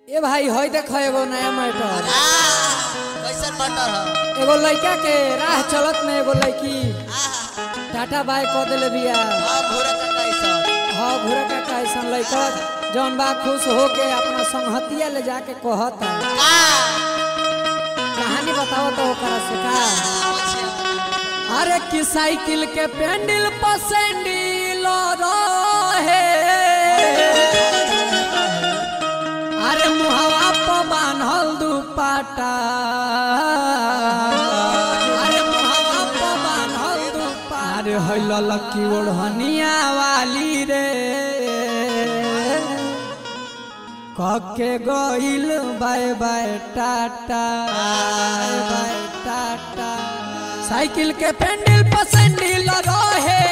ए भाई होय देखो एगो नया मैटर। कैसन मैटर है? एगो लड़का के राह चलत में एगो लड़की टाटा बाय कह देले बिया। घोड़ा का कैसन? हां घोड़ा का कैसन लड़का जौन बा खुश होके अपना संगहतिया ले जाके कहता। कहानी बताओ तो ओकरा से का। अरे कि साइकिल के पेंडल पर सैंडल रहे, अरे मुहवा पर बांधल दुपट्टा, अरे मुहवा पर बांधल दुपट्टा, अरे होइल लकी ओढ़निया वाली रे कके गइल bye bye tata bye tata. Cycle के पेंडल पर सैंडल रहे,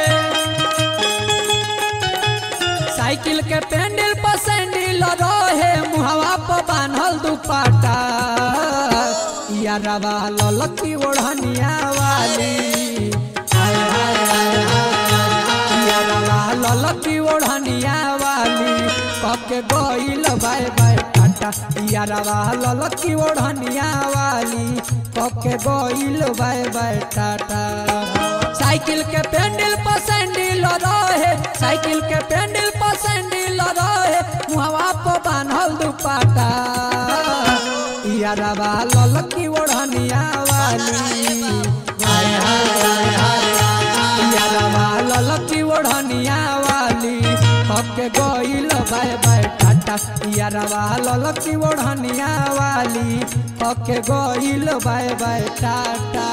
साइकिल के पेंडल पर सैंडल रहे, मुहवा पर बांधल दुपट्टा, यारवा ललकी ओढ़निया वाली, यारवा ललकी ओढ़निया वाली कके गइल बाय बाय टाटा, यारवा ललकी ओढ़निया वाली कके गइल बाय बाय टाटा। साइकिल के पेंडल पर सैंडल रहे, साइकिल के पेंडल पर सैंडल रहे, मुहवा पर बांधल दुपट्टा, यारवा ललकी ओढ़निया वाली, यारवा ललकी ओढ़निया वाली कके गइल बाय बाय टाटा, यारवा ललकी ओढ़निया वाली कके गइल बाय बाय टाटा।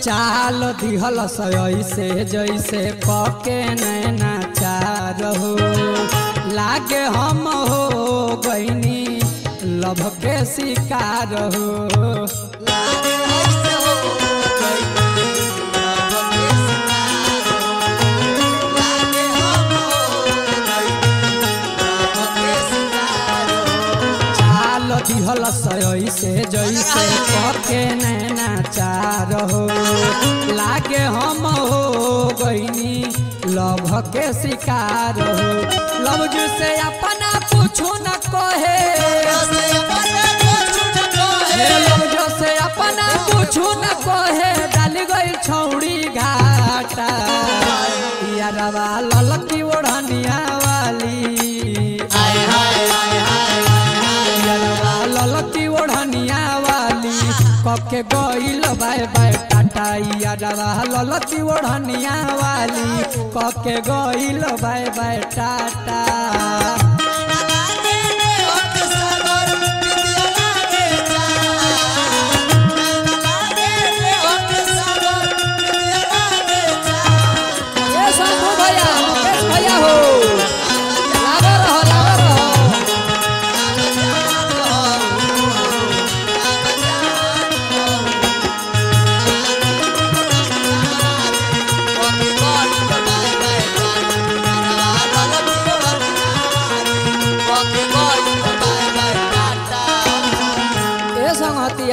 चाल दिहल से जैसे पके नैना चार हो, लागे हम हो गईनी लभ के शिकार हो, दिहल से जैसे पके नैना चार हो, लागे हम हो गईनी लभ के शिकार हो, लभ से अपना कुछ न कहे, लभ से अपना कुछ न कहे, डाली गई छौड़ी घाटा, यारवा ललकी ओढ़निया वाली, ललकी ओढ़निया वाली कके गइल बाय बाय टाटा, यारवा ललकी ओढ़निया वाली कके गइल बाय बाय टाटा।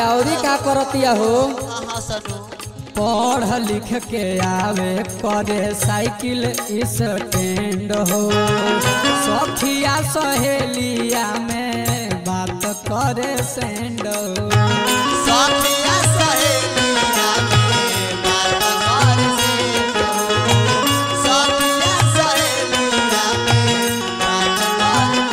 औरी का करतिया हो, पढ़ लिख के आवे करे साइकिल स्टैंड हो, सखिया सहेलिया में बात करे सेंड हो, सखिया सहेलिया में बात करे सेंड हो, सखिया सहेलिया में बात करे,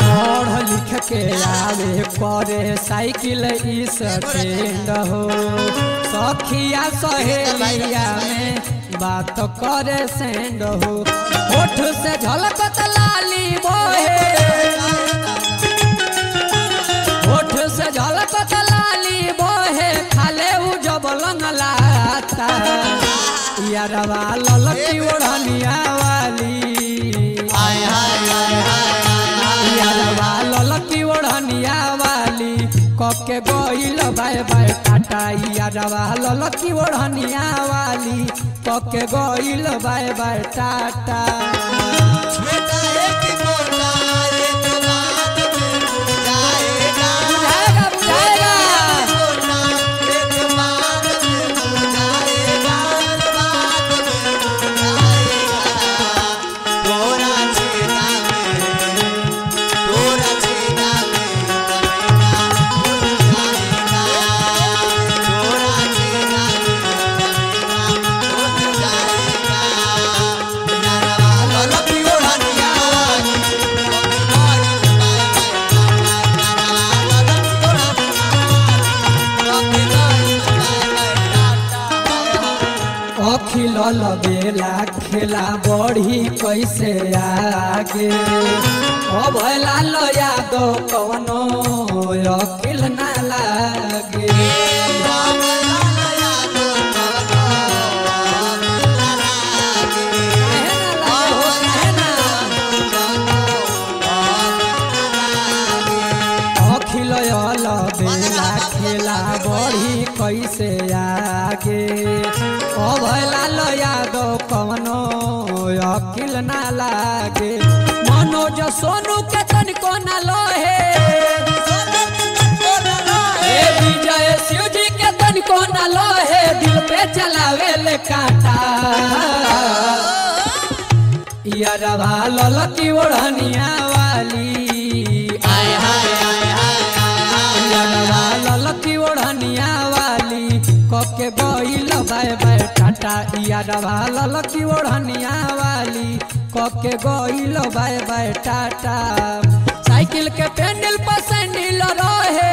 पढ़ लिख के आवे करे साइकिल स्टैंड हो, सखिया सहेलिया में बात करे सेंड हो, होठ से झलकत लाली बोहे, यारवा ललकी ओढ़निया वाली हाय हाय हाय हाय यारवा ललकी ओढ़निया वाली कके गइल बाय बाय टाटा यारवा ललकी ओढ़निया वाली कके गइल बाय बाय टाटा बेटा एक मोटा एक बात में बुझाएगा बुझाएगा मोटा एक बात में बुझाएगा बात में बुझाएगा तोरा छेना में तोरा छेना में कमेगा बुझाएगा तोरा छेना में कमेगा बुझाएगा यारवा ललकी ओढ़निया वाली अखिल बेला खेला बढ़ी कैसे आगे अभला लया दो कवनो अखिल ना लागे अखिल बेला खेला बढ़ी कैसे आगे अभला लया दो कवनो अखिल ना लागे मनोज सोनू के तनिको ना लोहे विजय शिव जी के तनिको ना लोहे दिल पे चलावे ले काटा यारवा ललकी ओढ़निया वाली हाय हाय हाय हाय यारवा ललकी ओढ़निया वाली कके गइल बाय बाय टाटा यारवा ललकी ओढ़निया वाली कके गइल बाय बाय टाटा साइकिल के पेंडल पर सैंडल रहे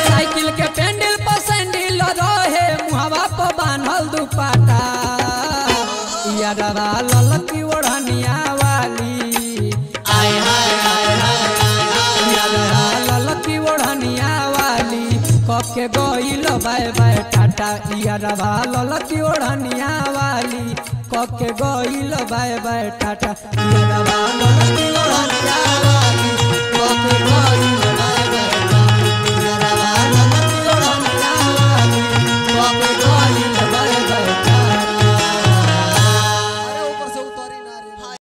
साइकिल के पेंडल पर सैंडल रहे मुहवा पर बांधल दुपट्टा यारवा ललकी ओढ़निया वाली हाय हाय हाय हाय यारवा ललकी ओढ़निया वाली कके गइल बाय बाय टाटा यारवा ललकी ओढ़निया वाली कके गइल बाय बाय टाटा यारवा ललकी ओढ़निया वाली कके गइल